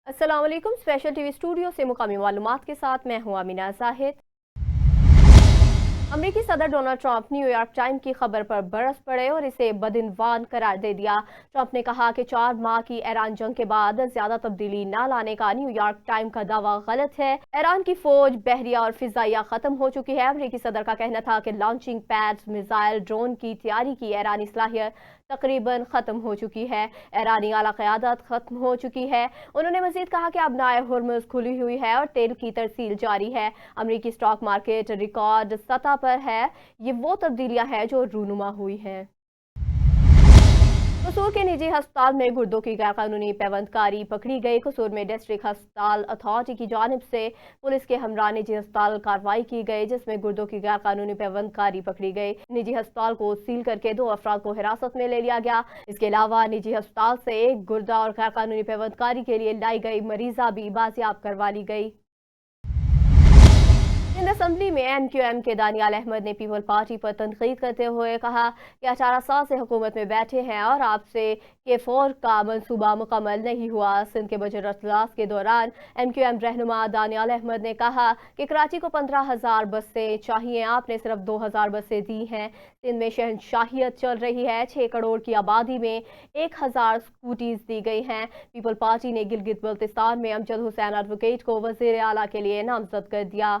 अस्सलाम वालेकुम। Special TV studio से मुकामी मालूमात के साथ मैं हूं आमिना जाहिद। अमरीकी सदर डोनाल्ड ट्रंप न्यूयॉर्क टाइम की खबर पर बरस पड़े और इसे बदइनवान करार दे दिया। ट्रंप ने कहा कि 4 माह की ईरान जंग के बाद ज्यादा तब्दीली न लाने का न्यूयॉर्क टाइम का दावा गलत है। ईरान की फौज, बहरिया और फिजाइया खत्म हो चुकी है। अमरीकी सदर का कहना था कि लॉन्चिंग पैड्स, मिसाइल, ड्रोन की तैयारी की ईरानी सलाहियत तकरीबन खत्म हो चुकी है। ईरानी आला क़यादत खत्म हो चुकी है। उन्होंने मजीद कहा कि अब नाए हुर्मुज़ खुली हुई है और तेल की तरसील जारी है। अमरीकी स्टॉक मार्केट रिकॉर्ड सतह पर है। ये वो तब्दीलियां हैं जो रूनुमा हुई हैं। कसूर के निजी अस्पताल में गुर्दों की गैरकानूनी पैवंदकारी पकड़ी गई। कसूर में डिस्ट्रिक्ट अस्पताल अथॉरिटी की जानिब से पुलिस के हमरा निजी अस्पताल कार्रवाई की गई, जिसमें गुर्दों की गैरकानूनी पैवंदकारी पकड़ी गई। निजी अस्पताल को सील करके 2 अफराद को हिरासत में ले लिया गया। इसके अलावा निजी अस्पताल से एक गुर्दा और गैरकानूनी पैवंदकारी के लिए लाई गई मरीजा भी बाजियाब करवा ली गई। सिंध असम्बली में MQM के दानियाल अहमद ने पीपल पार्टी पर तनकीद करते हुए कहा कि 18 साल से हुकूमत में बैठे हैं और आपसे K4 का मंसूबा मुकम्मल नहीं हुआ। सिंध के बजट अजलास के दौरान MQM रहनुमा दानियाल अहमद ने कहा कि कराची को 15,000 बसें चाहिए, आपने सिर्फ 2,000 बसें दी हैं। सिंध में शहनशाहियत चल रही है। 6 करोड़ की आबादी में 1,000 स्कूटीज दी गई हैं। पीपल पार्टी ने गिलगित बल्तिस्तान में अमजद हुसैन एडवोकेट को वजीर आला के लिए नामजद कर दिया।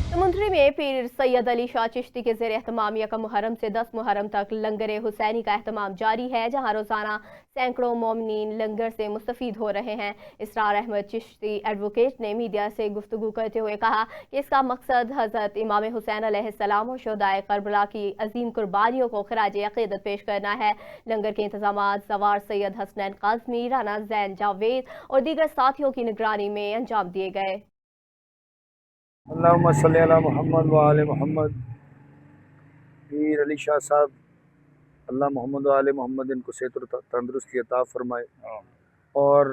समुंदरी में पीर सैयद अली शाह चिश्ती के ज़ेर एहतमाम 1 मुहर्रम से 10 मुहर्रम तक लंगर हुसैनी का एहतमाम जारी है, जहाँ रोजाना सैकड़ों मोमिनीन लंगर से मुस्तफीद हो रहे हैं। इसरार अहमद चिश्ती एडवोकेट ने मीडिया से गुफ्तगू करते हुए कहा कि इसका मकसद हजरत इमाम हुसैन अलैहिस्सलाम और शोहदाए करबला की अजीम कुर्बानियों को खराज अकीदत पेश करना है। लंगर के इंतजाम सवार सैयद हसनैन काज़मी, राना जैन जावेद और दीगर साथियों की निगरानी में अंजाम दिए गए। अल्लाहुम्मा सल्ली अला मुहम्मद व आले मुहम्मद। पीर अली शाह साहब, अल्लाह मोहम्मद व आले मोहम्मद इनको सेहत और तंदुरुस्ती अता फरमाए। और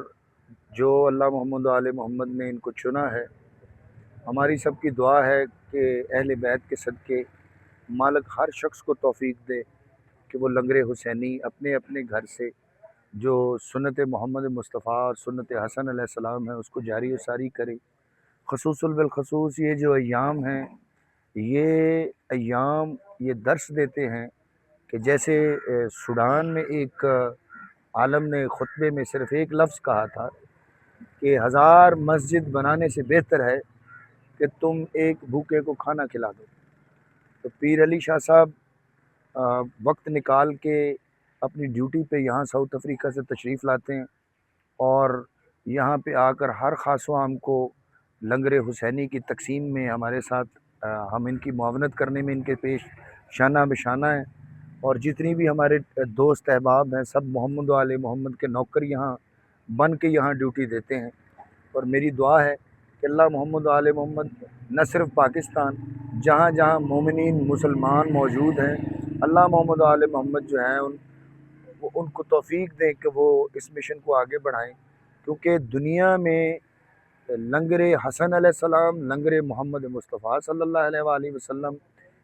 जो अल्लाह मोहम्मद व आले मोहम्मद ने इनको चुना है, हमारी सबकी दुआ है कि अहले बैत के सदके मालिक हर शख्स को तौफीक दे कि वो लंगर हुसैनी अपने अपने घर से जो सुन्नत मोहम्मद मुस्तफ़ा और सुन्नत हसन अलैहिस्सलाम है उसको जारी व सारी करे। ख़ुसूसल बिलख़ुसूस ये जो अय्याम हैं, ये अय्याम ये दर्स देते हैं कि जैसे सूडान में एक आलम ने खुतबे में सिर्फ़ एक लफ्ज़ कहा था कि 1000 मस्जिद बनाने से बेहतर है कि तुम एक भूखे को खाना खिला दो। तो पीर अली शाह साहब वक्त निकाल के अपनी ड्यूटी पे यहाँ साउथ अफ्रीका से तशरीफ़ लाते हैं और यहाँ पे आकर हर ख़ास व आम को लंगर हुसैनी की तकसीम में हमारे साथ हम इनकी मुआवनत करने में इनके पेश शाना बशाना हैं। और जितनी भी हमारे दोस्त अहबाब हैं, सब मोहम्मद व आले मोहम्मद के नौकर यहाँ बन के यहाँ ड्यूटी देते हैं। और मेरी दुआ है कि अल्लाह मोहम्मद व आले मोहम्मद न सिर्फ़ पाकिस्तान, जहाँ जहाँ मोमिनीन मुसलमान मौजूद हैं, अल्लाह मोहम्मद व आले मोहम्मद जो हैं उनको तौफीक दें कि वो इस मिशन को आगे बढ़ाएँ। क्योंकि दुनिया में लंगर हसन अलैहिस्सलाम, लंगर मोहम्मद मुस्तफ़ा सल्लल्लाहु अलैहि वसल्लम,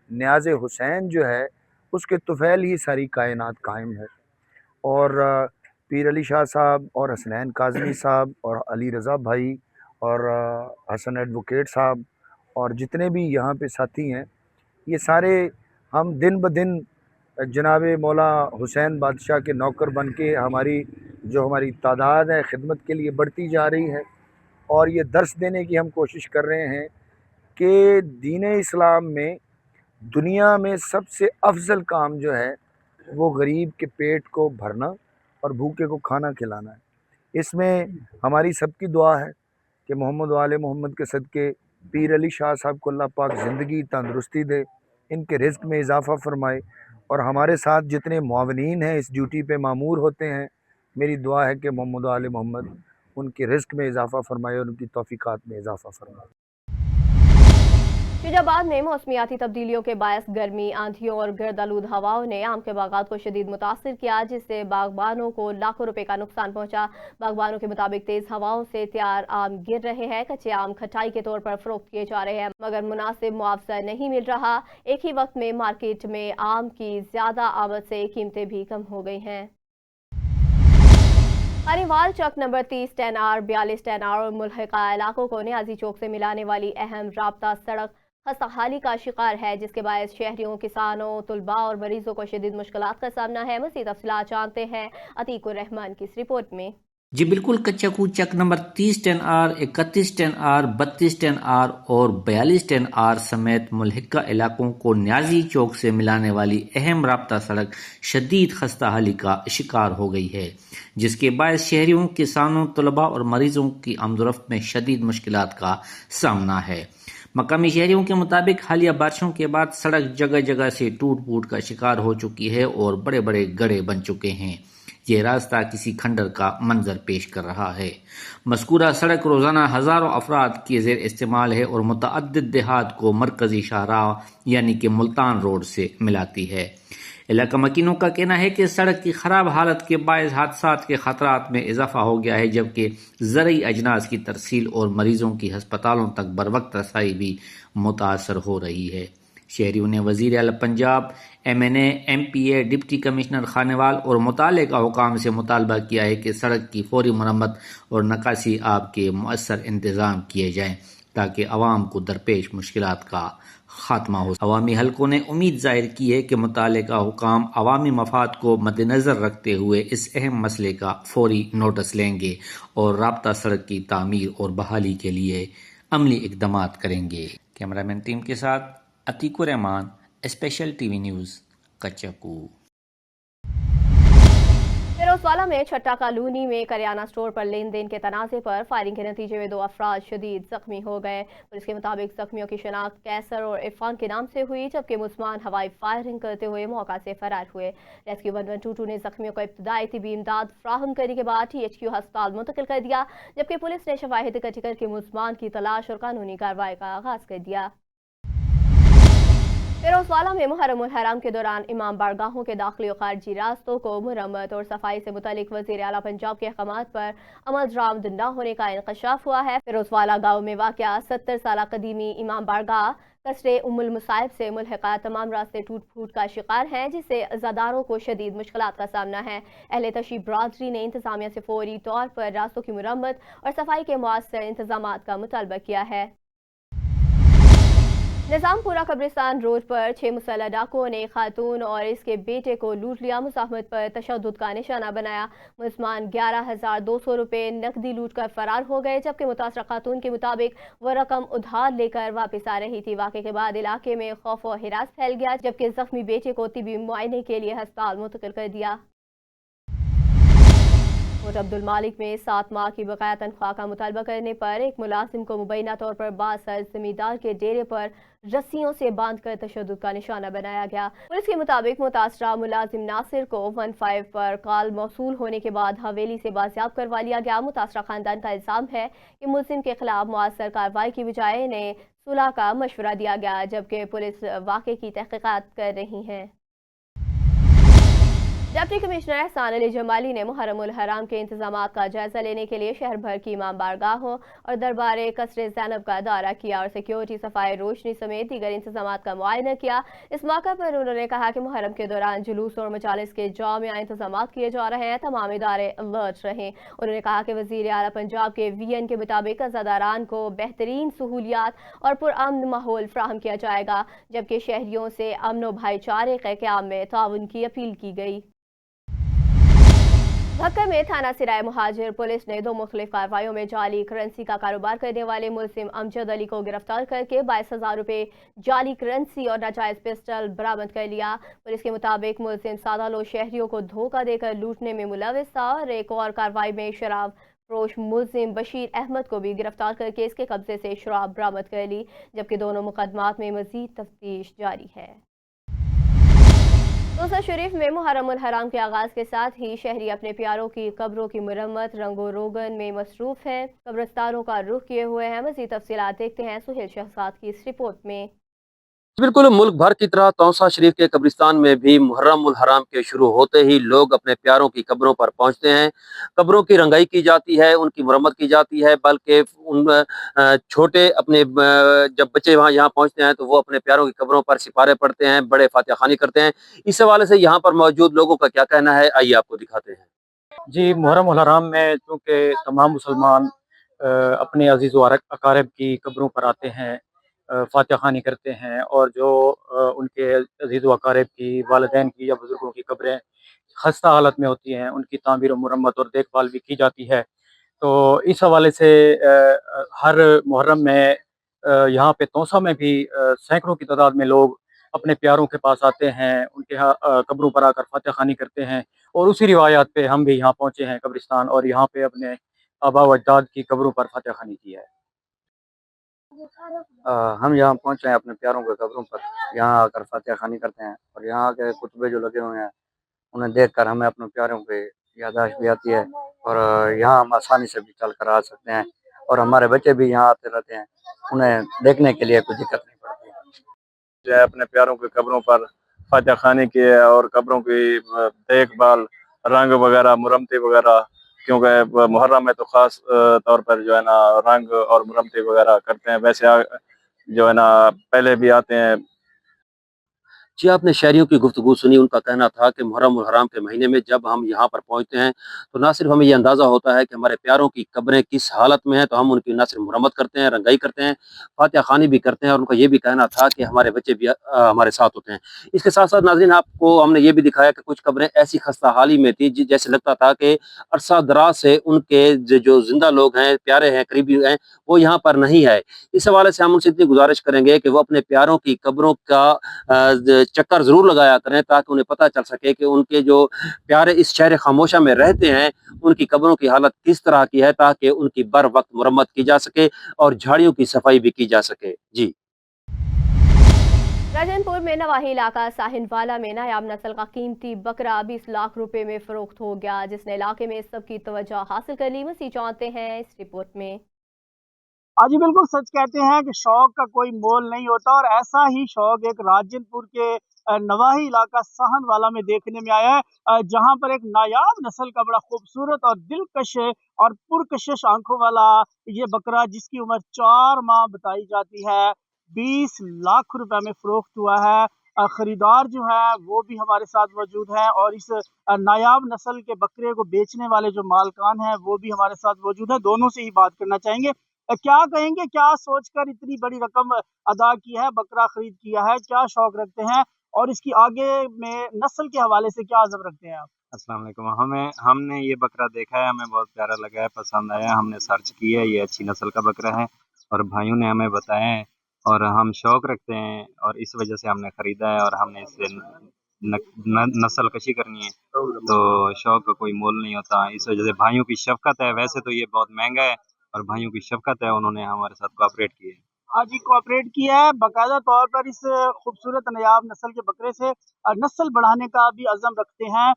न्याज़ हुसैन जो है उसके तुफ़ैल ही सारी कायनात कायम है। और पीर अली शाह साहब और हसनैन काज़मी साहब और अली रज़ा भाई और हसन एडवोकेट साहब और जितने भी यहाँ पे साथी हैं, ये सारे हम दिन ब दिन जनाब मौला हुसैन बादशाह के नौकर बन के हमारी तादाद है खिदमत के लिए बढ़ती जा रही है। और ये दर्स देने की हम कोशिश कर रहे हैं कि दीन इस्लाम में दुनिया में सबसे अफजल काम जो है वो गरीब के पेट को भरना और भूखे को खाना खिलाना है। इसमें हमारी सबकी दुआ है कि मोहम्मद वाले मोहम्मद के सदके पीर अली शाह साहब को अल्लाह पाक ज़िंदगी तंदुरुस्ती दे, इनके रिज़्क़ में इजाफ़ा फरमाए। और हमारे साथ जितने मुआवनीन हैं इस ड्यूटी पे मामूर होते हैं, मेरी दुआ है कि मोहम्मद वाले मोहम्मद उनके रिज़्क़ में इजाफ़ा फरमाए और उनकी तौफ़ीक़ात में इजाफ़ा फरमाए। फिजाबाद में मौसमियाती तब्दीलियों के बायस गर्मी, आंधियों और गर्दालूद हवाओं ने आम के बागात को शदीद मुतासिर किया, जिससे बागबानों को लाखों रुपए का नुकसान पहुंचा। बागबानों के मुताबिक तेज हवाओं से तैयार आम गिर रहे हैं। कच्चे आम खटाई के तौर पर फरोख्त किए जा रहे हैं, मगर मुनासिब मुआवजा नहीं मिल रहा। एक ही वक्त में मार्केट में आम की ज्यादा आमद से कीमतें भी कम हो गई हैं। खारीवाल चौक नंबर 30 10R 42 10R और मुल्हिका इलाकों को नियाजी चौक से मिलाने वाली अहम राब्ता सड़क खस्ताहाली का शिकार है, जिसके बायस शहरियों, किसानों, तुलबा और मरीजों को शदीद मुश्किलात का सामना है। मज़ीद तफसीलात जानते हैं अतीकुर रहमान की इस रिपोर्ट में। जी बिल्कुल, कच्चा कूच चक नंबर 30 10R 31 10R 32 10R और 42 10R समेत मुल्हिका इलाकों को न्याजी चौक से मिलाने वाली अहम राब्ता सड़क शदीद खस्ताहाली का शिकार हो गई है, जिसके बायस शहरियों, किसानों, तलबा और मरीजों की आमदोरफ्त में शदीद मुश्किलात का सामना है। मकामी शहरियों के मुताबिक हालिया बारिशों के बाद सड़क जगह जगह से टूट फूट का शिकार हो चुकी है और बड़े बड़े गड्ढे बन चुके हैं। ये रास्ता किसी खंडर का मंजर पेश कर रहा है। मज़कूरा सड़क रोज़ाना हज़ारों अफराद के ज़ेर इस्तेमाल है और मुतअद्दिद देहात को मरकज़ी शाहराह यानी कि मुल्तान रोड से मिलाती है। इलाका मकीनों का कहना है कि सड़क की खराब हालत के बायस हादसात के खतरात में इजाफा हो गया है, जबकि ज़रई अजनास की तरसील और मरीजों की हस्पतालों तक बरवक्त रसाई भी मुतासर हो रही है। शहरियों ने वज़ीर आला Punjab, MNA, MPA, deputy commissioner Khanewal और मुताल्लिका हुकाम से मुतालबा किया है कि सड़क की फौरी मरम्मत और नकासी आब के मुअस्सर इंतज़ाम किए जाएँ ताकि अवाम को दरपेश मुश्किलात का खात्मा हो। अवामी हलकों ने उम्मीद जाहिर की है कि मुताल्लिका हुकाम अवामी मफाद को मद्देनज़र रखते हुए इस अहम मसले का फौरी नोटिस लेंगे और राब्ता सड़क की तामीर और बहाली के लिए अमली इक़दामात करेंगे। कैमरामैन टीम के साथ Atiqur Rahman, special TV news, कच्चाकू। फिरोजवाला में छट्टा कॉलोनी में करियाना स्टोर पर लेन देन के तनाज़े पर फायरिंग के नतीजे में 2 अफराद शदीद जख्मी हो गए। पुलिस के मुताबिक जख्मियों की शनाख्त कैसर और इरफान के नाम से हुई, जबकि मुसलमान हवाई फायरिंग करते हुए मौका से फरार हुए। रेस्क्यू 1122 ने जख्मियों को इब्तदाई तिबी इमदाद फ्राहम करने के बाद THQ अस्पताल मुंतकिल कर दिया, जबकि पुलिस ने शवाहिद इकट्ठी करके मुसलमान की तलाश और कानूनी कार्रवाई का आगाज कर दिया। फिरोजवाला में मुहर्रम उल हराम के दौरान इमाम बारगाहों के दाखिली और खारजी रास्तों को मुरम्मत और सफाई से मुतालिक वज़ीर आला पंजाब के अहकामात पर अमल दरामद न होने का इंकशाफ हुआ है। फिरोजवाला गाँव में वाक़या 70 साल कदीमी इमाम बारगाह कसरे उम्मुल मुसाइब से मुल्हिका तमाम रास्ते टूट फूट का शिकार हैं, जिससे अज़ादारों को शदीद मुश्किलात का सामना है। अहले तशरीफ बरादरी ने इंतजामिया से फौरी तौर पर रास्तों की मुरम्मत और सफाई के मुअस्सर इंतजामात का मुतालबा किया है। निज़ामपुरा कब्रिस्तान रोड पर 6 मुसल्लह डाकुओं ने खातून और इसके बेटे को लूट लिया। मुज़ाहमत पर तशद्दुद का निशाना बनाया। मुसलमान 11,200 रुपये नकदी लूट कर फरार हो गए, जबकि मुतासरा खातून के मुताबिक वो रकम उधार लेकर वापस आ रही थी। वाक़े के बाद इलाके में खौफ और हिरास फैल गया, जबकि जख्मी बेटे को तिबी मुआयने के लिए अस्पताल मुंतकिल कर दिया। कोट अब्दुल मालिक में 7 माह की बकाया तनख्वाह का मुतालबा करने पर एक मुलाजिम को मुबैना तौर पर बासर जमींदार के डेरे पर रस्सियों से बांधकर तशद्दुद का निशाना बनाया गया। पुलिस के मुताबिक मुतासरा मुलाजिम नासिर को 15 पर कॉल मौसूल होने के बाद हवेली से बाजियाब करवा लिया गया। मुतासरा खानदान का इल्जाम है कि मुलजिम के खिलाफ मुअस्सर कार्रवाई की बजाय इन्हें सुलह का मशवरा दिया गया, जबकि पुलिस वाक़े की तहकीकात कर रही है। डिप्टी कमिश्नर एहसान अली जमाली ने मुहर्रम उल हराम के इंतजामात का जायजा लेने के लिए शहर भर की इमाम बारगाहों और दरबार कसरे ज़ैनब का दौरा किया और सिक्योरिटी, सफाई, रोशनी समेत दीगर इंतजामात का मुआयना किया। इस मौके पर उन्होंने कहा कि मुहर्रम के दौरान जुलूस और मजालिस के जामिया इंतजामात किए जा रहे हैं, तमाम इदारे अलर्ट रहें। उन्होंने कहा कि वज़ीर आला पंजाब के VN के मुताबिक अज़ादारान को बेहतरीन सहूलियात और पुरअमन माहौल फ्राहम किया जाएगा, जबकि शहरियों से अमन व भाईचारे के क़याम में ताउन की अपील की गई। भक्कर में थाना सिराय मुहाजिर पुलिस ने 2 मुख्तलिफ कार्रवाइयों में जाली करेंसी का कारोबार करने वाले मुलजिम अमजद अली को गिरफ्तार करके 22,000 रुपये जाली करेंसी और नाजायज पिस्टल बरामद कर लिया। पुलिस के मुताबिक मुलजिम सादा लोग शहरियों को धोखा देकर लूटने में मुलविस था और एक और कार्रवाई में शराब फरोश मुलजिम बशीर अहमद को भी गिरफ्तार करके इसके कब्जे से शराब बरामद कर ली, जबकि दोनों मुकदमात में मजीद तफ्तीश जारी है। रोज़ा शरीफ में मुहर्रम उल हराम के आगाज़ के साथ ही शहरी अपने प्यारों की कब्रों की मुरम्मत रंगो रोगन में मसरूफ़ हैं, कब्रिस्तानों का रुख किए हुए हैं। मज़ीद तफसीलात देखते हैं सुहेल शहजाद की इस रिपोर्ट में। बिल्कुल मुल्क भर की तरह तौसा शरीफ के कब्रिस्तान में भी मुहर्रम उल हराम के शुरू होते ही लोग अपने प्यारों की कब्रों पर पहुंचते हैं। कब्रों की रंगाई की जाती है, उनकी मुरम्मत की जाती है, बल्कि उन छोटे अपने जब बच्चे यहाँ पहुंचते हैं तो वो अपने प्यारों की कब्रों पर सिपारे पढ़ते हैं, बड़े फातिहा खानी करते हैं। इस हवाले से यहाँ पर मौजूद लोगों का क्या कहना है, आइए आपको दिखाते हैं। جی محرم الحرام میں چونکہ تمام مسلمان اپنے عزیز و اقارب کی قبروں پر آتے ہیں، فاتحہ خوانی کرتے ہیں، اور جو ان کے عزیز و اقارب کی، والدین کی یا بزرگوں کی قبریں خستہ حالت میں ہوتی ہیں، ان کی تعمیر و مرمت اور دیکھ بھال بھی کی جاتی ہے۔ تو اس حوالے سے ہر محرم میں یہاں پہ توسا میں بھی سینکڑوں کی تعداد میں لوگ اپنے پیاروں کے پاس آتے ہیں، ان کے قبروں پر آ کر فاتحہ خوانی کرتے ہیں، اور اسی روایات پہ ہم بھی یہاں پہنچے ہیں قبرستان، اور یہاں پہ اپنے آبا و اجداد کی قبروں پر فاتحہ خوانی کی ہے۔ ہم یہاں پہنچے ہیں اپنے پیاروں کے قبروں پر، یہاں آ کر فاتحہ خوانی کرتے ہیں، اور یہاں کے کتبے جو لگے ہوئے ہیں انہیں دیکھ کر ہمیں اپنے پیاروں پہ یادداشت بھی آتی ہے، اور یہاں ہم آسانی سے بھی چل کر آ سکتے ہیں، اور ہمارے بچے بھی یہاں آتے رہتے ہیں، انہیں دیکھنے کے لیے کوئی دقت نہیں پڑتی۔ جو ہے اپنے پیاروں کے قبروں پر فاتحہ خوانی کی ہے، اور قبروں کی دیکھ بھال، رنگ وغیرہ، مرمتی وغیرہ، کیونکہ محرم میں تو خاص طور پر جو ہے نا رنگ اور مرمتی وغیرہ کرتے ہیں، ویسے جو ہے نا پہلے بھی آتے ہیں۔ جی آپ نے شہریوں کی گفتگو سنی، ان کا کہنا تھا کہ محرم الحرام کے مہینے میں جب ہم یہاں پر پہنچتے ہیں تو نہ صرف ہمیں یہ اندازہ ہوتا ہے کہ ہمارے پیاروں کی قبریں کس حالت میں ہیں، تو ہم ان کی نہ صرف مرمت کرتے ہیں، رنگائی کرتے ہیں، فاتحہ خوانی بھی کرتے ہیں، اور ان کا یہ بھی کہنا تھا کہ ہمارے بچے بھی ہمارے ساتھ ہوتے ہیں۔ اس کے ساتھ ساتھ ناظرین آپ کو ہم نے یہ بھی دکھایا کہ کچھ قبریں ایسی خستہ حالی میں تھی جیسے لگتا تھا کہ عرصہ دراز سے ان کے جو زندہ لوگ ہیں، پیارے ہیں، قریبی ہیں، وہ یہاں پر نہیں ہے۔ اس حوالے سے ہم ان سے اتنی گزارش کریں گے کہ وہ اپنے پیاروں کی قبروں کا چکر ضرور لگایا کریں، تاکہ انہیں پتہ چل سکے کہ ان کے جو پیارے اس شہر خاموشہ میں رہتے ہیں ان کی قبروں کی حالت کس طرح کی ہے، تاکہ ان کی بر وقت مرمت کی جا سکے اور جھاڑیوں کی صفائی بھی کی جا سکے۔ جی راجن پور میں نواحی علاقہ ساہن والا میں نایاب نسل کا قیمتی بکرا 20 لاکھ روپے میں فروخت ہو گیا، جس نے علاقے میں سب کی توجہ حاصل کر لی۔ مزید جانتے ہیں اس رپورٹ میں۔ ہاں جی بالکل سچ کہتے ہیں کہ شوق کا کوئی مول نہیں ہوتا، اور ایسا ہی شوق ایک راجن پور کے نواحی علاقہ سہن والا میں دیکھنے میں آیا ہے، جہاں پر ایک نایاب نسل کا بڑا خوبصورت اور دلکش اور پرکشش آنکھوں والا یہ بکرا، جس کی عمر 4 ماہ بتائی جاتی ہے، 20 لاکھ روپے میں فروخت ہوا ہے۔ خریدار جو ہے وہ بھی ہمارے ساتھ موجود ہیں، اور اس نایاب نسل کے بکرے کو بیچنے والے جو مالکان ہیں وہ بھی ہمارے ساتھ موجود ہیں۔ دونوں سے ہی بات کرنا چاہیں گے۔ کیا کہیں گے، کیا سوچ کر اتنی بڑی رقم ادا کی ہے، بکرا خرید کیا ہے، کیا شوق رکھتے ہیں، اور اس کی آگے میں نسل کے حوالے سے کیا عزم رکھتے ہیں آپ؟ السلام علیکم۔ ہم نے یہ بکرا دیکھا ہے، ہمیں بہت پیارا لگا ہے، پسند آیا، ہم نے سرچ کی ہے، یہ اچھی نسل کا بکرا ہے اور بھائیوں نے ہمیں بتایا ہے، اور ہم شوق رکھتے ہیں اور اس وجہ سے ہم نے خریدا ہے، اور ہم نے اس سے نسل کشی کرنی ہے، تو شوق کا کوئی مول نہیں ہوتا، اس وجہ سے بھائیوں کی شفقت ہے۔ ویسے تو یہ بہت مہنگا ہے، اور بھائیوں کی شفقت ہے، انہوں نے ہمارے ساتھ کوآپریٹ کی ہے۔ ہاں جی کوآپریٹ کیا ہے، باقاعدہ طور پر اس خوبصورت نایاب نسل کے بکرے سے نسل بڑھانے کا بھی عزم رکھتے ہیں۔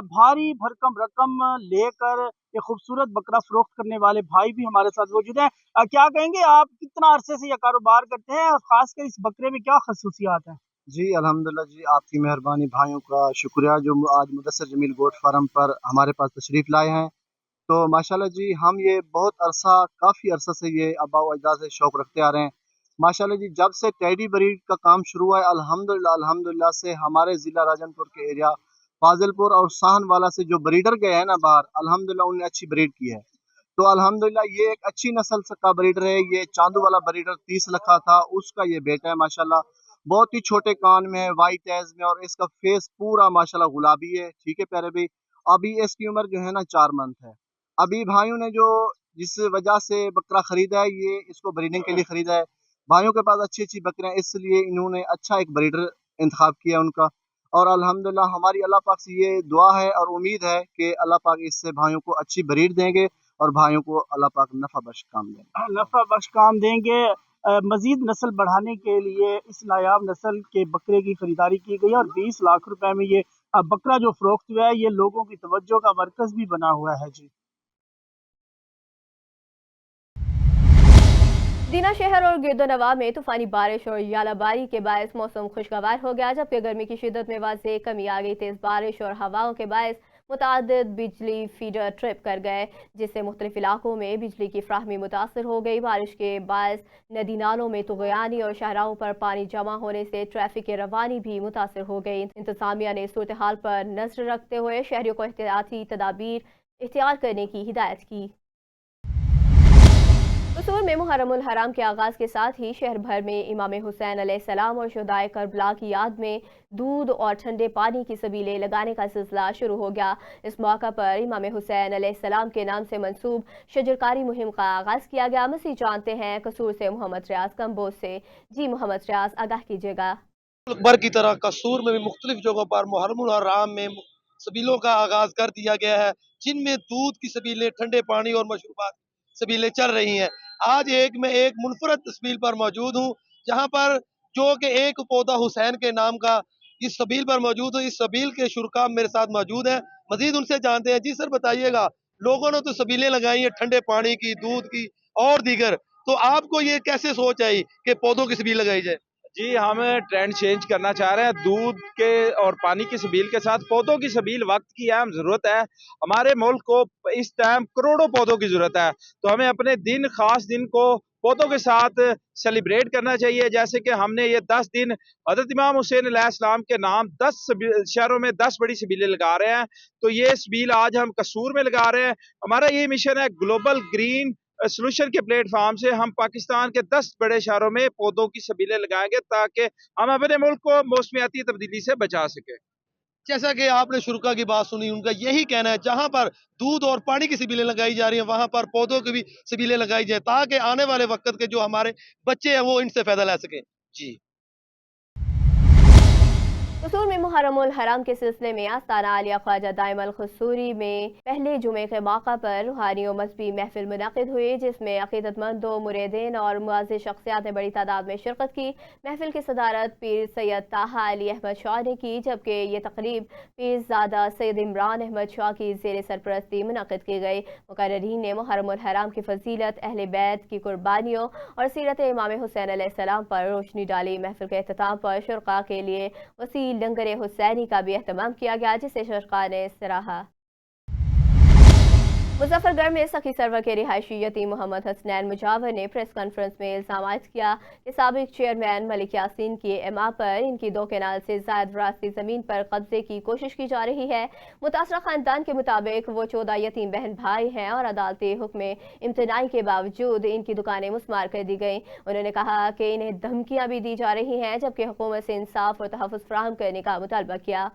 بھاری بھرکم رقم لے کر یہ خوبصورت بکرا فروخت کرنے والے بھائی بھی ہمارے ساتھ موجود ہیں۔ کیا کہیں گے، آپ کتنا عرصے سے یہ کاروبار کرتے ہیں، اور خاص کر اس بکرے میں کیا خصوصیات ہیں؟ جی الحمدللہ، جی آپ کی مہربانی، بھائیوں کا شکریہ جو آج مدثر جمیل گوٹ فارم پر ہمارے پاس تشریف لائے ہیں۔ تو ماشاءاللہ جی ہم یہ بہت کافی عرصہ سے یہ آباء و اجداد سے شوق رکھتے آ رہے ہیں۔ ماشاءاللہ جی جب سے ٹیڈی بریڈ کا کام شروع ہوا ہے، الحمدللہ سے ہمارے ضلع راجن پور کے ایریا فاضل پور اور سہن والا سے جو بریڈر گئے ہیں نا باہر، الحمدللہ انہوں نے اچھی بریڈ کی ہے۔ تو الحمدللہ یہ ایک اچھی نسل کا بریڈر ہے۔ یہ چاندو والا بریڈر 30 لکھا تھا، اس کا یہ بیٹا ہے ماشاءاللہ، بہت ہی چھوٹے کان میں ہے، وائٹ ایز میں، اور اس کا فیس پورا ماشاءاللہ گلابی ہے۔ ٹھیک ہے پیارے بھائی، ابھی اس کی عمر جو ہے نا 4 منتھ ہے۔ ابھی بھائیوں نے جو جس وجہ سے بکرا خریدا ہے، یہ اس کو بریڈنگ کے لیے خریدا ہے۔ بھائیوں کے پاس اچھی اچھی بکریاں، اس لیے انہوں نے اچھا ایک بریڈر انتخاب کیا ان کا، اور الحمدللہ ہماری اللہ پاک سے یہ دعا ہے اور امید ہے کہ اللہ پاک اس سے بھائیوں کو اچھی بریڈ دیں گے، اور بھائیوں کو اللہ پاک نفع بخش کام دیں گے۔ نفع بخش کام دیں گے۔ مزید نسل بڑھانے کے لیے اس نایاب نسل کے بکرے کی خریداری کی گئی، اور 20 لاکھ روپے میں یہ بکرا جو فروخت ہوا ہے، یہ لوگوں کی توجہ کا مرکز بھی بنا ہوا ہے۔ جی دینا شہر اور گرد و نواح میں طوفانی بارش اور ژالہ باری کے باعث موسم خوشگوار ہو گیا، جبکہ گرمی کی شدت میں واضح کمی آ گئی۔ تیز بارش اور ہواؤں کے باعث متعدد بجلی فیڈر ٹرپ کر گئے، جس سے مختلف علاقوں میں بجلی کی فراہمی متاثر ہو گئی۔ بارش کے باعث ندی نالوں میں طغیانی اور شاہراہوں پر پانی جمع ہونے سے ٹریفک کی روانی بھی متاثر ہو گئی۔ انتظامیہ نے صورتحال پر نظر رکھتے ہوئے شہریوں کو احتیاطی تدابیر एहतियात करने की हिदायत की। कसूर में मुहर्रमुल हराम के आगाज़ के साथ ही शहर भर में इमाम हुसैन अलैहिस्सलाम और शुहदाए करबला की याद में दूध और ठंडे पानी की सबीलें लगाने का सिलसिला शुरू हो गया। इस मौका पर इमाम हुसैन अलैहिस्सलाम के नाम से मंसूब शजरकारी मुहिम का आगाज़ किया गया। मज़ीद जानते हैं कसूर से मोहम्मद रियाज कम्बोज से। जी मोहम्मद रियाज, आगाह कीजिएगा। मुल्क भर की तरह कसूर में भी मुख्तलिफ जगहों पर मुहर्रमुल हराम में सबीलों का आगाज कर दिया गया है, जिनमें दूध की सबीलें, ठंडे पानी और मशरूबात सबीलें चल रही हैं। आज मैं एक मुनफरद तस्वीर पर मौजूद हूँ, जहाँ पर जो कि एक पौधा हुसैन के नाम का इस सबील पर मौजूद है। इस सबील के शुरका मेरे साथ मौजूद हैं, मजीद उनसे जानते हैं। जी सर बताइएगा, लोगों ने तो सबीलें लगाई हैं ठंडे पानी की, दूध की और दीगर, तो आपको ये कैसे सोच आई कि पौधों की सबील लगाई जाए? जी, हम ट्रेंड चेंज करना चाह रहे हैं। दूध के और पानी की सबील के साथ पौधों की सबील वक्त की अहम ज़रूरत है। हमारे मुल्क को इस टाइम करोड़ों पौधों की ज़रूरत है, तो हमें अपने ख़ास दिन को पौधों के साथ सेलिब्रेट करना चाहिए। जैसे कि हमने ये 10 दिन हज़रत इमाम हुसैन अलैहिस्सलाम के नाम 10 शहरों में 10 बड़ी सबीलें लगा रहे हैं, तो ये सबील आज हम कसूर में लगा रहे हैं। हमारा ये मिशन है, ग्लोबल ग्रीन सोल्यूशन के प्लेटफॉर्म से हम पाकिस्तान के 10 बड़े शहरों में पौधों की सबीलें लगाएंगे, ताकि हम अपने मुल्क को मौसमियाती तब्दीली से बचा सकें। जैसा कि आपने शुरुका की बात सुनी, उनका यही कहना है जहां पर दूध और पानी की सबीलें लगाई जा रही हैं, वहां पर पौधों की भी सबीलें लगाई जाए, ताकि आने वाले वक्त के जो हमारे बच्चे हैं वो इनसे फायदा ले सकें। जी। कसूर में मुहर्रमुल हराम के सिलसिले में आस्ताना आलिया ख्वाजा दाइम अल खसूरी में पहले जुमे के मौका पर रूहानी और मजहबी महफिल मुनक़िद हुई, जिसमें अक़ीदतमंदों, मुरीदीन और मुअज़्ज़िज़ शख्सियात ने बड़ी तादाद में शिरकत की। महफिल की सदारत पीर सैयद ताहा अली अहमद शाह ने की, जबकि ये तकरीब पीरज़ादा सैयद इमरान अहमद शाह की ज़ेर सरपरस्ती मुनक़िद की गई। मुक़र्रिरीन ने मुहर्रमुल हराम की फजीलत, अहले बैत की कुर्बानियों और सीरत इमाम हुसैन अलैहिस्सलाम पर रोशनी डाली। महफिल के अख्तिताम पर शुरका के लिए वसी लंगर हुसैनी का भी एहतमाम किया गया, जिसे शुरका ने सराहा। मुजफ्फरगढ़ में सखी सरवर के रिहायशी यतीम मोहम्मद हसनैन मुजावर ने प्रेस कॉन्फ्रेंस में इल्जाम किया कि साबिक चेयरमैन मलिक यासीन की इमा पर इनकी 2 केनाल से ज़ायद विरासती ज़मीन पर कब्जे की कोशिश की जा रही है। मुतासरा खानदान के मुताबिक वो 14 यतीम बहन भाई हैं और अदालती हुक्म इम्तनाई के बावजूद इनकी दुकानें मुस्मार कर दी गई। उन्होंने कहा कि इन्हें धमकियाँ भी दी जा रही हैं, जबकि हुकूमत से इंसाफ और तहफ़्फ़ुज़ फराहम करने का मुतालबा किया।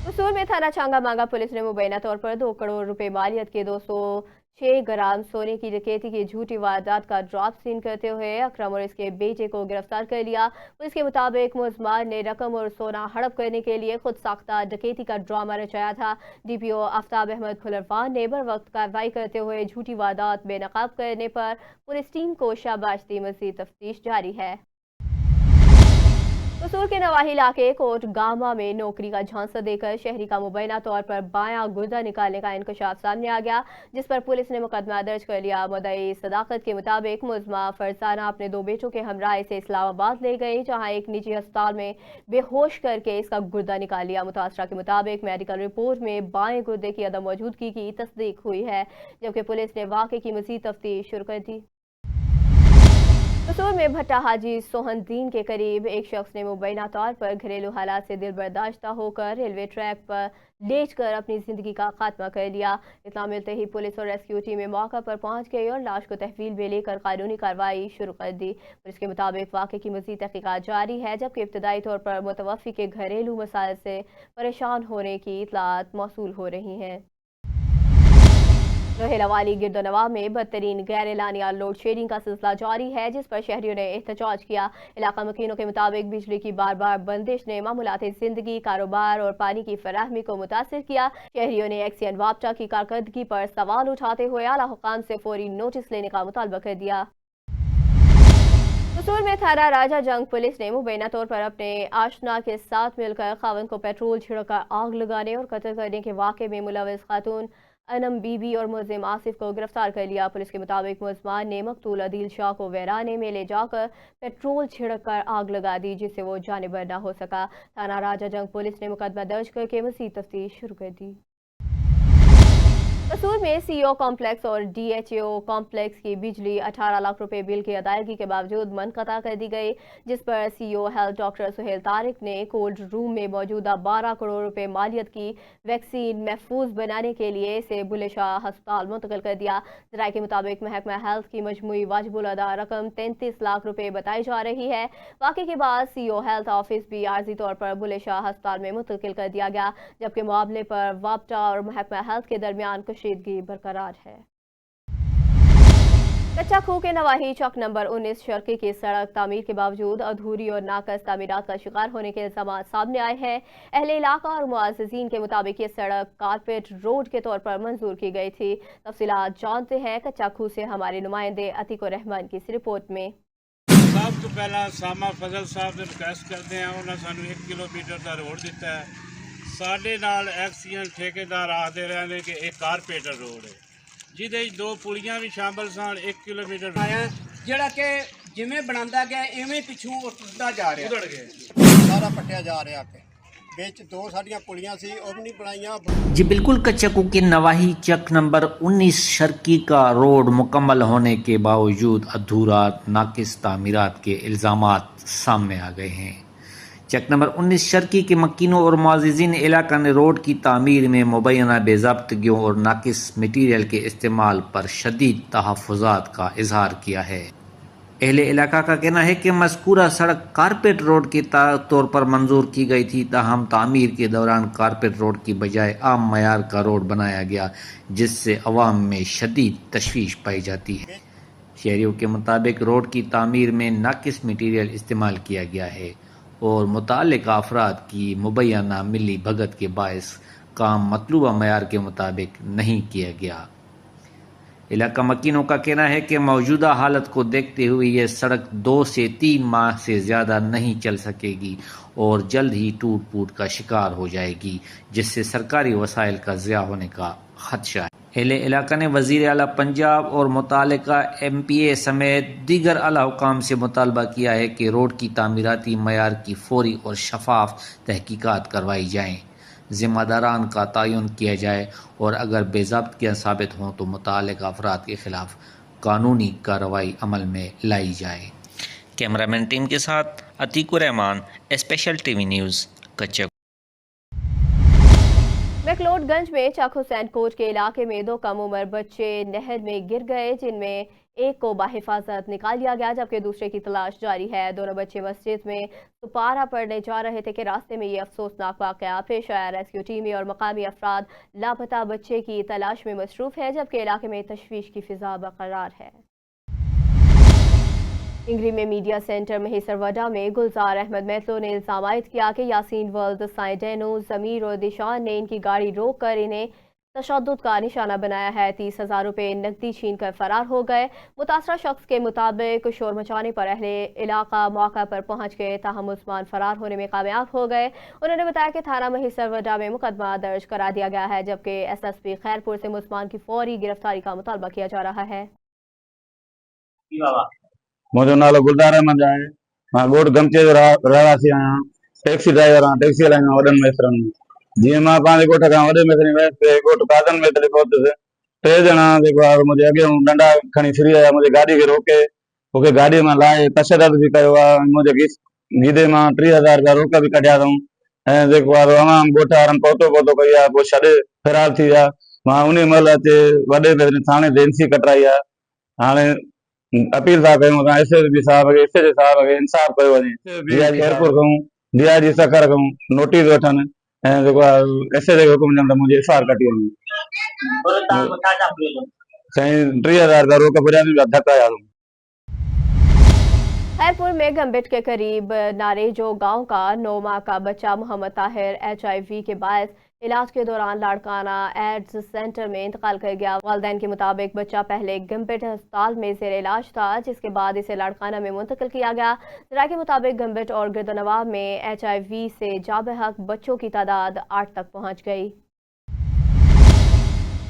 कसूर में थाना चांगा मांगा पुलिस ने मुबैना तौर पर 2 करोड़ रुपए मालियत के 206 ग्राम सोने की डकैती की झूठी वारदात का ड्रॉप सीन करते हुए अकरम और इसके बेटे को गिरफ्तार कर लिया। पुलिस के मुताबिक मुलज़मान ने रकम और सोना हड़प करने के लिए खुद साख्ता डकैती का ड्रामा रचाया था। DPO आफ्ताब अहमद खुलरवान ने बर वक्त कार्रवाई करते हुए झूठी वारदात बेनकाब करने पर पुलिस टीम को शाबाश दी। मज़ीद तफ्तीश जारी है। कसूर के नवाही इलाके कोट गामा में नौकरी का झांसा देकर शहरी का मुबैना तौर पर बायां गुर्दा निकालने का इंकशाफ सामने आ गया, जिस पर पुलिस ने मुकदमा दर्ज कर लिया। मुद्दई सदाकत के मुताबिक मुलज़मा फरजाना अपने 2 बेटों के हमरा इसे इस्लामाबाद ले गई, जहां एक निजी अस्पताल में बेहोश करके इसका गुर्दा निकाल लिया। मुतासरा के मुताबिक मेडिकल रिपोर्ट में बाएं गुर्दे की अदम मौजूदगी की तस्दीक हुई है, जबकि पुलिस ने वाक़े की मज़ीद तफ्तीश शुरू कर दी। कसूर में भट्टा हाजी सोहनदीन के करीब एक शख्स ने मुबैना तौर पर घरेलू हालात से दिल बर्दाश्ता होकर रेलवे ट्रैक पर लेट कर अपनी जिंदगी का खात्मा कर लिया। इत्तला मिलते ही पुलिस और रेस्क्यू टीमें मौका पर पहुंच गई और लाश को तहवील में लेकर कानूनी कार्रवाई शुरू कर दी। पुलिस के मुताबिक वाक़े की मज़ीद तहक़ीक़ात जारी है, जबकि इब्तदाई तौर पर मुतवफ़्फ़ी के घरेलू मसाइल से परेशान होने की इत्तलात मौसूल हो रही हैं। रोहेला वाली गिरदोनवा में बदतरीन गैर एलानिया लोड शेडिंग का सिलसिला जारी है, जिस पर शहरियों ने एहतजाज किया। इलाका मकीनों के मुताबिक बिजली की बार बार बंदिश ने मामूलाती जिंदगी, कारोबार और पानी की फराहमी को मुतासिर किया। शहरियों ने एक्सियन वापटा की कारकर्दगी पर सवाल उठाते हुए आला हुकाम से फौरी नोटिस लेने का मुतालबा कर दिया। कसूर में थाना राजा जंग पुलिस ने मुबैना तौर पर अपने आशना के साथ मिलकर खावन को पेट्रोल छिड़कर आग लगाने और कत्ल करने के वाक़े में मुलविस खातून अनम बीबी और मुलजिम आसिफ को गिरफ्तार कर लिया। पुलिस के मुताबिक मुलजमान ने मकतूल अदील शाह को वैराने में ले जाकर पेट्रोल छिड़ककर आग लगा दी, जिससे वो जानिबर न हो सका। थाना राजा जंग पुलिस ने मुकदमा दर्ज करके मज़ीद तफ्तीश शुरू कर दी। कसूर लाहौर में सीओ कॉम्प्लेक्स और डीएचओ कॉम्प्लेक्स की बिजली 18 लाख रुपए बिल की अदायगी के बावजूद मुनक़ता कर दी गई, जिस पर CO health doctor Suhail Tariq ने कोल्ड रूम में मौजूदा 12 करोड़ रुपए मालियत की वैक्सीन महफूज बनाने के लिए इसे बुल्ले शाह हस्पताल मुंतकिल कर दिया। ज़राए के मुताबिक महकमा हेल्थ की मजमूई वाजिबुल अदा रकम 33 लाख रुपए बताई जा रही है। वाक़े के बाद सीओ हेल्थ ऑफिस भी आर्जी तौर पर बुल्ले शाह हस्पताल में मुंतकिल कर दिया गया, जबकि मामले पर वापटा और महकमा हेल्थ के दरमियान कशीदगी बरकरार है। कच्चा खूह के नवाही चौक नंबर 19 शर्की की सड़क तामीर के बावजूद अधूरी और नाकस तामीरात का शिकार होने के इल्जाम सामने आए हैं। अहले इलाका और मुआज़िज़ीन के मुताबिक ये सड़क कारपेट रोड के तौर पर मंजूर की गई थी। तफसीलात जानते हैं कच्चा खूह से हमारे नुमाइंदे अतीकुर रहमान की इस रिपोर्ट में। ਸਭ ਤੋਂ ਪਹਿਲਾਂ ਸਾਮਾ ਫਜ਼ਲ ਸਾਹਿਬ ਦੇ ਰਿਕਵੈਸਟ ਕਰਦੇ ਹਾਂ, ਉਹਨਾਂ ਸਾਨੂੰ 1 ਕਿਲੋਮੀਟਰ ਦਾ ਰੋਡ ਦਿੱਤਾ ਹੈ। ਸਾਡੇ ਨਾਲ ਐਕਸੀਅਨ ਠੇਕੇਦਾਰ ਆਖਦੇ ਰਹੇ ਨੇ ਕਿ ਇਹ ਕਾਰਪੇਟਰ ਰੋਡ ਹੈ, ਜਿਹਦੇ ਵਿੱਚ 2 ਪੁਲੀਆਂ ਵੀ ਸ਼ਾਮਲ ਸਨ। 1 ਕਿਲੋਮੀਟਰ ਆਇਆ ਜਿਹੜਾ ਕਿ ਜਿਵੇਂ ਬਣਾਉਂਦਾ ਗਿਆ ਐਵੇਂ ਪਿੱਛੋਂ ਉੱਡਦਾ ਜਾ ਰਿਹਾ, ਉਧੜ ਗਿਆ, ਸਾਰਾ ਪੱਟਿਆ ਜਾ ਰਿਹਾ ਤੇ ਵਿੱਚ 2 ਸਾਡੀਆਂ ਪੁਲੀਆਂ ਸੀ ਉਹ भी नहीं बनाइयां। जी बिल्कुल, कच्चा खूह के नवाही चक नंबर 19 शर्की का रोड मुकम्मल होने के बावजूद अधूरा नाकिस तामीरात के इल्ज़ामात सामने आ गए हैं। चक नंबर 19 शर्की के मकीनों और मुआज़िज़ीन इलाका ने रोड की तामीर में मुबैना बेज़ाब्तगियों और नाकिस मटीरियल के इस्तेमाल पर शदीद तहफ़्फ़ुज़ात का इजहार किया है। अहले इलाका का कहना है कि मज़कूरा सड़क कारपेट रोड के तौर पर मंजूर की गई थी, ताहम तामीर के दौरान कारपेट रोड की बजाय आम मयार का रोड बनाया गया, जिससे अवाम में शदीद तशवीश पाई जाती है। शहरियों के मुताबिक रोड की तामीर में नाकिस मटीरियल इस्तेमाल किया गया है और मुताल्लिक़ा अफराद की मुबैना मिली भगत के बायस काम मतलूबा मयार के मुताबिक नहीं किया गया। इलाका मकीनों का कहना है कि मौजूदा हालत को देखते हुए यह सड़क 2 से 3 माह से ज़्यादा नहीं चल सकेगी और जल्द ही टूट फूट का शिकार हो जाएगी, जिससे सरकारी वसाइल का ज़िया होने का खदशा है। अहले इलाका ने वज़ीर आला पंजाब और मुतालिका MPA समेत दीगर आला हुकाम से मुतालबा किया है कि रोड की तामीराती मयार की फौरी और शफाफ तहकीकात करवाई जाएँ, ज़िम्मेदारान का तयन किया जाए और अगर बेज़ाब्तियाँ साबित हों तो मुताल्लिक़ अफराद के खिलाफ कानूनी कार्रवाई अमल में लाई जाए। कैमरामैन टीम के साथ Atiqur Rahman, special TV news, कच्चा। मैक्लोडगंज में चक हुसैन कोट के इलाके में 2 कम उम्र बच्चे नहर में गिर गए, जिनमें एक को बाहिफाजत निकाल लिया गया, जबकि दूसरे की तलाश जारी है। दोनों बच्चे मस्जिद में सुपारा पढ़ने जा रहे थे कि रास्ते में ये अफसोसनाक वाक़या पेश आया। रेस्क्यू टीमें और मकामी अफराद लापता बच्चे की तलाश में मसरूफ़ है, जबकि इलाके में तशवीश की फिजा बरकरार है। इंगरी में मीडिया सेंटर महिसरवडा में गुलजार अहमद महतो ने इल्ज़ाम आयद किया कि यासीन वर्ल्ड, साइडेनो, ज़मीर और दिशान ने इनकी गाड़ी रोक कर इन्हें तशद्दुद का निशाना बनाया है। 30,000 रुपये नकदी छीन कर फरार हो गए। मुतासरा शख्स के मुताबिक शोर मचाने पर अहले इलाका मौका पर पहुंच गए, ताहम उस्मान फरार होने में कामयाब हो गए। उन्होंने बताया कि थाना महिसरवडा में मुकदमा दर्ज करा दिया गया है, जबकि SSP खैरपुर से उस्मान की फौरी गिरफ्तारी का मुतालबा किया जा रहा है। मुझो नालो गुलजार अहमद है, मां गोट गमचे जो रहवासी आहियां, टैक्सी ड्राइवर आहियां, टैक्सी हलाईंदो आहियां वॾनि मैसरनि में। जीअं मां पंहिंजे ॻोठ खां वॾे मैसरे में वियुसि, ॻोठ कादन में तॾहिं पहुतुसि। 3 ॼणा जेको आहे मुंहिंजे अॻियां डंडा खणी फिरी आया, मुंहिंजी गाॾी खे रोके, मूंखे गाॾीअ मां लाहे तशदद बि कयो आहे। मुंहिंजे गीदे मां 30,000 रुपया रोक बि कढिया अथऊं ऐं जेको आहे तमामु ॻोठ वारनि पहुतो कई आहे, पोइ छॾे फरार थी विया। मां उन महिल अचे वॾे मैसरे थाणे देनसी कटराई आहे। हाणे अपील था कयूं तव्हां SSP साहब खे, SHO साहब खे इंसाफ़ कयो वञे। DIG खैरपुर खां, DIG सखर खां नोटिस वठनि ऐं जेको आहे SHO खे हुकुम ॾियनि त मुंहिंजी FIR कटी वञे। साईं 30,000 रुपया रोक पुॼाइनि, धक्का यार। खैरपुर में गंबिट के करीब नारेजो गांव का 9 माह का बच्चा मोहम्मद ताहिर HIV के बायस इलाज के दौरान लाड़काना एड्स सेंटर में इंतकाल कर गया। वालिदैन के मुताबिक बच्चा पहले गंबिट अस्पताल में ज़ेर इलाज था, जिसके बाद इसे लाड़काना में मुंतकिल किया गया। ज़राए के मुताबिक गंबिट और गिरदनवाब में HIV से जाबहक बच्चों की तादाद 8 तक पहुँच गई।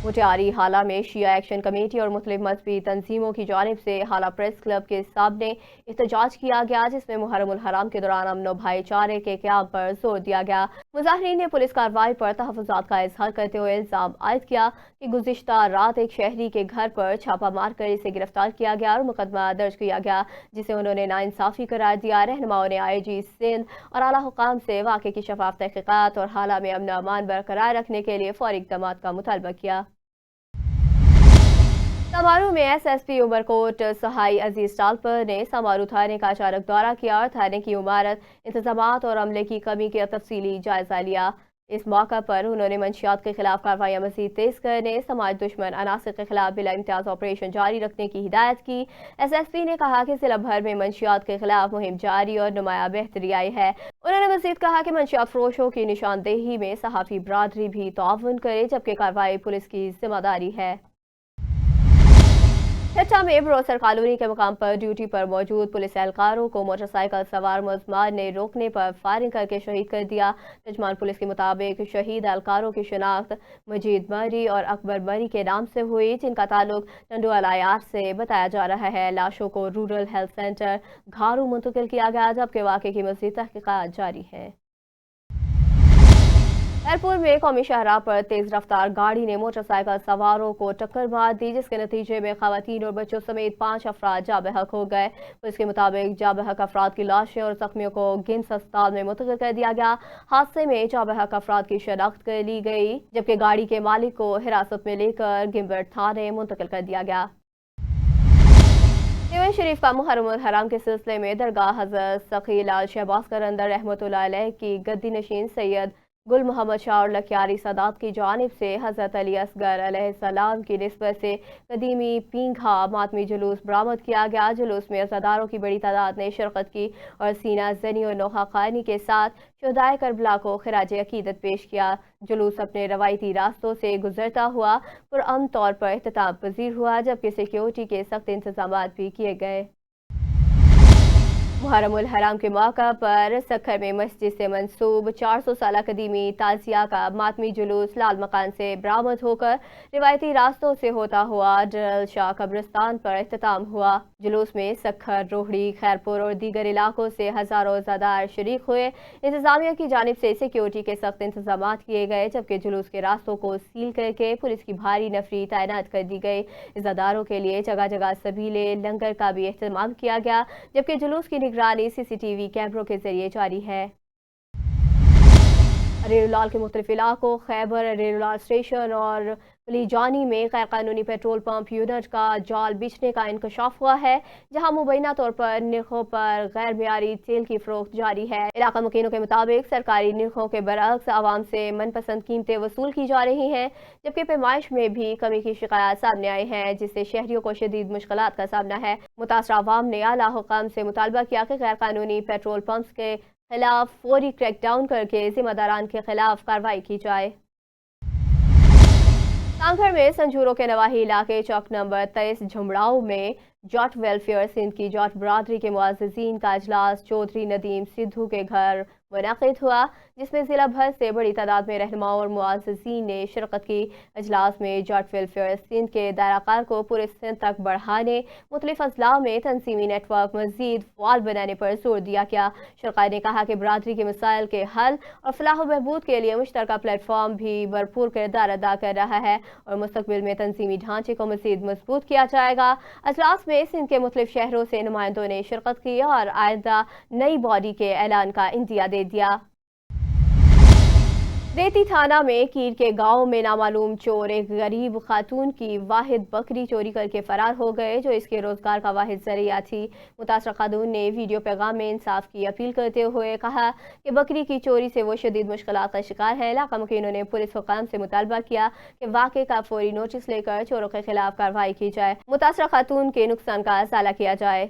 मुटियारी हाला में शिया एक्शन कमेटी और मुख्तलिफ मजहबी तंजीमों की जानिब से हाला प्रेस क्लब के सामने एहतजाज किया गया, जिसमें मुहर्रम उल हराम के दौरान अमन व भाईचारे के क़याम पर जोर दिया गया। मुजाहिरीन ने पुलिस कार्रवाई पर तहफ़्फ़ुज़ात का इजहार करते हुए इल्ज़ाम आयद किया कि गुज़िश्ता रात एक शहरी के घर पर छापा मारकर इसे गिरफ्तार किया गया और मुकदमा दर्ज किया गया, जिसे उन्होंने नाइंसाफ़ी करार दिया। रहनुमाओं ने IG सिंध और आला हुकाम से वाक़े की शफाफ तहक़ीक़ात और हाल में अमन अमान बरकरार रखने के लिए फ़ौरी इक़दामात का मुतालबा किया। समारोह में SSP उमरकोट सहाई अजीज टालपर ने समारोह थाने का अचानक दौरा किया और थाने की इमारत, इंतजामात और अमले की कमी का तफसीली जायजा लिया। इस मौका पर उन्होंने मंशियात के खिलाफ कार्रवाइयाँ मज़ीद तेज करने, समाज दुश्मन अनासर के खिलाफ बिला इम्तियाज ऑपरेशन जारी रखने की हिदायत की। SSP ने कहा कि जिला भर में मंशियात के खिलाफ मुहिम जारी और नुमाया बेहतरी आई है। उन्होंने मज़ीद कहा कि मंशियात फरोशों की निशानदेही में सहाफ़ी बरादरी भी ताउन करे, जबकि कार्रवाई पुलिस की जिम्मेदारी है। ठट्टा में ब्रोसर कॉलोनी के मुकाम पर ड्यूटी पर मौजूद पुलिस एहलकारों को मोटरसाइकिल सवार मुलज़मान ने रोकने पर फायरिंग करके शहीद कर दिया। तर्जुमान पुलिस के मुताबिक शहीद एहलकारों की शिनाख्त मजीद मरी और अकबर मरी के नाम से हुई, जिनका ताल्लुक टंडुअलायार से बताया जा रहा है। लाशों को रूरल हेल्थ सेंटर घारू मुंतकिल किया गया, जबकि वाक़े की मज़ीद तहक़ीक़ात जारी है। एयरपोर्ट में कौमी शाहराह पर तेज रफ्तार गाड़ी ने मोटरसाइकिल सवारों को टक्कर मार दी, जिसके नतीजे में खवातीन और बच्चों समेत 5 अफराद जा बहक हो गए। पुलिस के मुताबिक जा बहक अफराद की लाशें और जख्मियों को गिम्स अस्पताल में मुंतकिल कर दिया गया। हादसे में जा बहक अफराद की शनाख्त कर ली गई, जबकि गाड़ी के मालिक को हिरासत में लेकर गिम्बर्ट थाने मुंतकिल कर दिया गया। देवान शरीफ का मुहर्रम उल हराम के सिलसिले में दरगाह हज़रत सखी लाल शहबाज करंदर रहमतुल्लाह अलैह की गद्दी नशीन सैयद गुल मोहम्मद शाह और लखियारी सादात की जानिब से हज़रत अली असगर अलैहिस्सलाम की निस्बत से कदीमी पींघा मातमी जुलूस बरामद किया गया। जुलूस में अज़ादारों की बड़ी तादाद ने शिरकत की और सीना जनी और नोहा खानी के साथ शुहदाए करबला को खिराज अकीदत पेश किया। जुलूस अपने रवायती रास्तों से गुजरता हुआ पुरअमन तौर पर इख्तिताम पजीर हुआ, जबकि सिक्योरिटी के सख्त इंतजाम भी किए गए। मुहर्रम उल हराम के मौका पर सखर में मस्जिद से मंसूब 400 साल कदीमी ताज़िया का मातमी जुलूस लाल मकान से बरामद होकर रिवायती रास्तों से होता हुआ डरल शाह कब्रिस्तान पर इख्तिताम हुआ। जुलूस में सखर, रोहड़ी, खैरपुर और दीगर इलाकों से हज़ारों अज़ादार शरीक हुए। इंतजामिया की जानिब से सिक्योरिटी के सख्त इंतजाम किए गए, जबकि जुलूस के रास्तों को सील करके पुलिस की भारी नफरी तैनात कर दी गई। अज़ादारों के लिए जगह जगह सबीले लंगर का भी एहतमाम किया गया, जबकि जुलूस की निगरानी CCTV कैमरों के जरिए जारी है। रेरुलाल के मुख्तलिफ इलाकों खैबर, रेरुलाल स्टेशन और जानी में गैर कानूनी पेट्रोल पंप यूनिट का जाल बिछने का इंकशाफ हुआ है, जहां मुबैना तौर पर निर्खों पर गैर मियारी तेल की फरोख्त जारी है। इलाका मुकीनों के मुताबिक सरकारी निर्खों के बरअक्स आवाम से मनपसंद कीमतें वसूल की जा रही हैं, जबकि पैमाइश में भी कमी की शिकायत सामने आई है, जिससे शहरियों को शदीद मुश्किलात का सामना है। मुतासरा आवाम ने आला हुकाम से मुतालबा किया कि गैर कानूनी पेट्रोल पंप्स के खिलाफ फौरी क्रैकडाउन करके जिम्मेदारान के खिलाफ कार्रवाई की जाए। कांगड़ में संजूरों के नवाही इलाके चौक नंबर 23 झुमड़ाऊ में जाट वेलफेयर सिंध की जाट बरादरी के मुअज़्ज़िज़ीन का इजलास चौधरी नदीम सिद्धू के घर मुनक़िद हुआ, जिसमें ज़िला भर से बड़ी तादाद में रहनुमाओं और मुअज़्ज़िज़ीन ने शिरकत की। इजलास में जाट वेलफेयर सिंध के दायराकार को पूरे सिंध तक बढ़ाने, मुख्तलिफ अज़ला में तंजीमी नेटवर्क मज़ीद फ़ाल बनाने पर जोर दिया गया। शरका ने कहा कि बरादरी के मसाइल के हल और फलाह बहबूद के लिए मुश्तरका प्लेटफॉर्म भी भरपूर किरदार अदा कर रहा है और मुस्तक़बिल में तंजीमी ढांचे को मज़ीद मजबूत किया जाएगा। इजलास में सिंध के मुख्तलिफ शहरों से नुमाइंदों ने शिरकत की और आइंदा नई बॉडी के ऐलान का इंदिया दे दिया। रेती थाना में कीर के गांव में नामालूम चोर एक गरीब खातून की वाहिद बकरी चोरी करके फरार हो गए, जो इसके रोजगार का वाहिद जरिया थी। मुतासरा खातून ने वीडियो पैगाम में इंसाफ की अपील करते हुए कहा कि बकरी की चोरी से वो शदीद मुश्किलात का शिकार है। इलाका मुकीनों ने पुलिस हुकाम से मुतालबा किया कि वाक़े का फौरी नोटिस लेकर चोरों के खिलाफ कार्रवाई की जाए, मुतासरा खातून के नुकसान का अज़ाला किया जाए।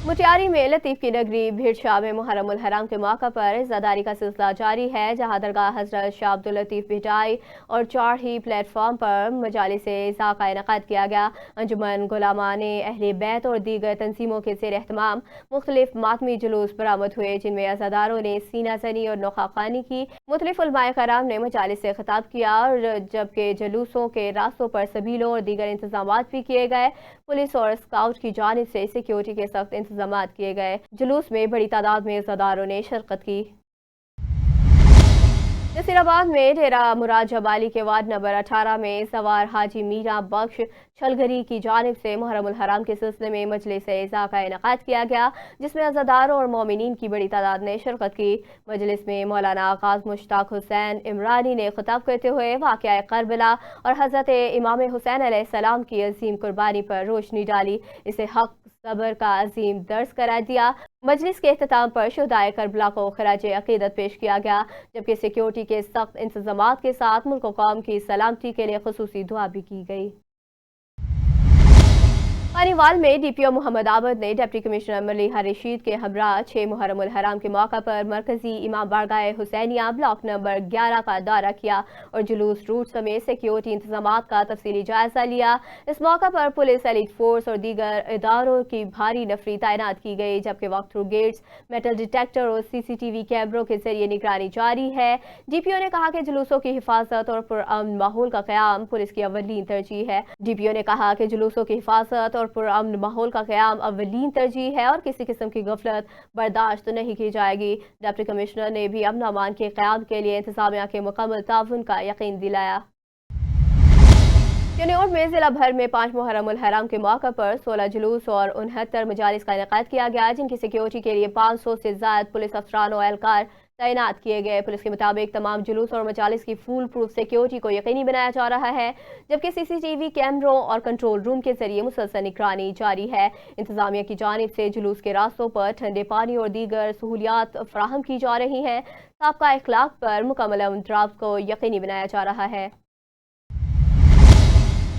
मुटियारी में लतीफ़ की नगरी भीड़शाह में मुहर्रम उल हराम के मौका पर इज़्ज़ादारी का सिलसिला जारी है, जहां दरगाह हज़रत शाह अब्दुल लतीफ़ भिटाई और 4 ही प्लेटफॉर्म पर मजालिस इज़्ज़ा का इनेकाद किया गया। अंजुमन गुलामाने अहले बैत और दीगर तंजीमों के ज़ेर एहतमाम मुख्तलिफ मातमी जुलूस बरामद हुए, जिनमें अज़ादारों ने सीना जनी और नोखाखानी की। मुख्तलिफ उलमाए कराम ने मजालिस से खिताब किया, और जबकि जुलूसों के रास्तों पर सबीलों और दीगर इंतजाम भी किए गए। पुलिस और स्काउट की जानिब से सिक्योरिटी के सख्त इंतजाम किए गए। जुलूस में बड़ी तादाद में इज़्ज़ादारों ने शिरकत की। नसीराबाद में डेरा मुराद जबाली के वार्ड नंबर 18 में सवार हाजी मीरा बख्श छलगरी की जानिब से मुहर्रम उल हराम के सिलसिले में मजलिस इज़ा का इनेकाद किया गया, जिसमें अज़ादारों और मोमिनीन की बड़ी तादाद ने शिरकत की। मजलिस में मौलाना आगाज़ मुश्ताक हुसैन इमरानी ने खिताब करते हुए वाक़या करबला और हज़रत इमाम हुसैन अलैहिस्सलाम की अजीम कुर्बानी पर रोशनी डाली। इसे हक सब्र का अजीम दर्स करार दिया। मजलिस के इख्तिताम पर शुहदाए करबला को खराज अकीदत पेश किया गया, जबकि सिक्योरिटी के सख्त इंतजामात के साथ मुल्क और कौम की सलामती के लिए खुसूसी दुआ भी की गई। पानीवाल में डीपीओ मोहम्मद आबद ने डिप्टी कमिश्नर मलिहा रशीद के हमरा 6 मुहर्रम उल हराम के मौका पर मरकजी इमाम बारगाह हुसैनिया ब्लॉक नंबर 11 का दौरा किया और जुलूस रूट समेत सिक्योरिटी इंतजामात का तफसीली जायजा लिया। इस मौका पर पुलिस, एलीट फोर्स और दीगर इदारों की भारी नफरी तैनात की गई, जबकि walk through gates, metal detector और CCTV कैमरों के जरिए निगरानी जारी है। डीपीओ ने कहा कि जुलूसों की हिफाजत और पुरअमन माहौल का क़याम पुलिस की अव्वलीन तरजीह है। डीपीओ ने कहा कि जुलूसों की हिफाजत और पुरअमन माहौल का क़याम अव्वलीन तरजीह है और किसी किस्म की गफलत बर्दाश्त नहीं की जाएगी। डिप्टी कमिश्नर ने भी अमन अमान के क़याम के लिए इंतजामिया के मुकम्मल ताउन का यकीन दिलाया। कन्नौज में जिला भर में 5 मुहर्रम उल हराम के मौका पर 16 जुलूस और 69 मजालिस का इनेकाद किया गया, जिनकी सिक्योरिटी के लिए 500 से ज़ायद पुलिस अफसरान और एहलकार तैनात किए गए। पुलिस के मुताबिक तमाम जुलूस और मजालिस की फुल प्रूफ सिक्योरिटी को यकीनी बनाया जा रहा है, जबकि CCTV कैमरों और कंट्रोल रूम के जरिए मुसलसल निगरानी जारी है। इंतजामिया की जानिब से जुलूस के रास्तों पर ठंडे पानी और दीगर सहूलियात फराहम की जा रही हैं। साबका इखलाक पर मुकम्मल अमन को यकीनी बनाया जा रहा है।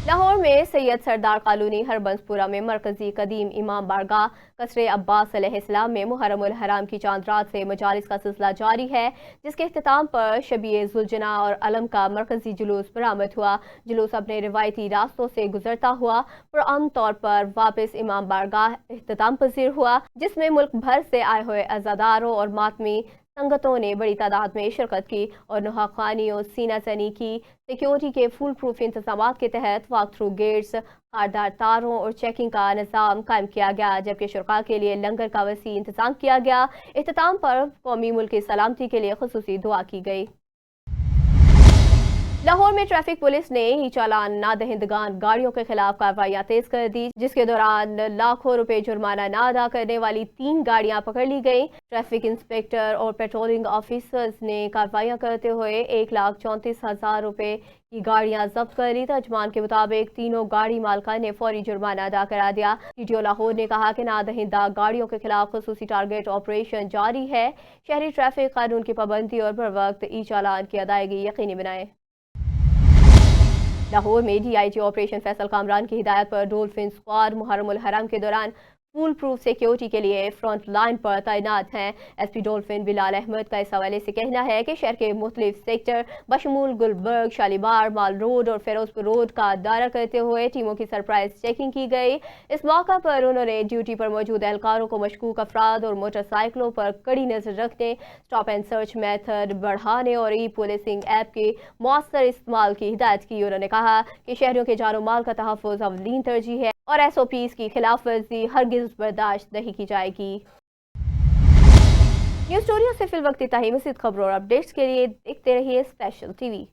लाहौर में सैयद सरदार कॉलोनी हरबंसपुरा में मरकजी कदीम इमाम बारगाह कसरे अब्बास अलैहिस्सलाम में मुहर्रम उल हराम की चांद रात से मजालिस का सिलसिला जारी है, जिसके इख्तिताम पर शबीए जुलजना और अलम का मरकजी जुलूस बरामद हुआ। जुलूस अपने रिवायती रास्तों से गुजरता हुआ पुरअमन तौर पर वापस इमाम बारगाह इख्तिताम पजीर हुआ, जिसमें मुल्क भर से आए हुए अज़ादारों और मातमी संगतों ने बड़ी तादाद में शिरकत की और नुहाखानी और सीना सनी की। सिक्योरिटी के फुल प्रूफ इंतजामात के तहत वॉक थ्रू गेट्स, खारदार तारों और चेकिंग का निज़ाम कायम किया गया, जबकि शुरका के लिए लंगर का वसी इंतजाम किया गया। इख्तिताम पर कौमी मुल्क की सलामती के लिए खुसूसी दुआ की गई। लाहौर में ट्रैफिक पुलिस ने ई चालान ना दहिंदगान गाड़ियों के खिलाफ कार्रवाइयां तेज कर दी, जिसके दौरान लाखों रुपए जुर्माना ना अदा करने वाली 3 गाड़ियां पकड़ ली गई। ट्रैफिक इंस्पेक्टर और पेट्रोलिंग ऑफिसर्स ने कार्रवाइयां करते हुए 1,34,000 रुपए की गाड़ियां जब्त कर ली। तर्जमान के मुताबिक तीनों गाड़ी मालका ने फौरी जुर्माना अदा करा दिया। TTO लाहौर ने कहा कि नादहिंदा गाड़ियों के खिलाफ खुसूसी टारगेट ऑपरेशन जारी है। शहरी ट्रैफिक कानून की पाबंदी और बर वक्त ई चालान की अदायगी यकीनी बनाए। लाहौर में DIG ऑपरेशन फैसल कामरान की हिदायत पर डोल्फिन स्क्वाड मुहर्रम उल हराम के दौरान फुल प्रूफ सिक्योरिटी के लिए फ्रंट लाइन पर तैनात हैं। SP डोल्फिन बिलाल अहमद का इस हवाले से कहना है कि शहर के मुख्तलिफ सेक्टर बशमूल गुलबर्ग, शालीमार, माल रोड और फिरोजपुर रोड का दौरा करते हुए टीमों की सरप्राइज चेकिंग की गई। इस मौका पर उन्होंने ड्यूटी पर मौजूद एहलकारों को मशकूक अफराद और मोटरसाइकिलों पर कड़ी नजर रखने, स्टॉप एंड सर्च मेथड बढ़ाने और ई पुलिसिंग ऐप के मौसर इस्तेमाल की हिदायत की। उन्होंने कहा कि शहरियों के जानो माल का तहफ़्फ़ुज़ अव्वलीन तरजीह है और SOPs की खिलाफ वर्जी हरगिज बर्दाश्त नहीं की जाएगी। न्यूज़ स्टूडियो से फिल वक्त इतना ही। मज़ीद खबरों और अपडेट्स के लिए देखते रहिए स्पेशल TV।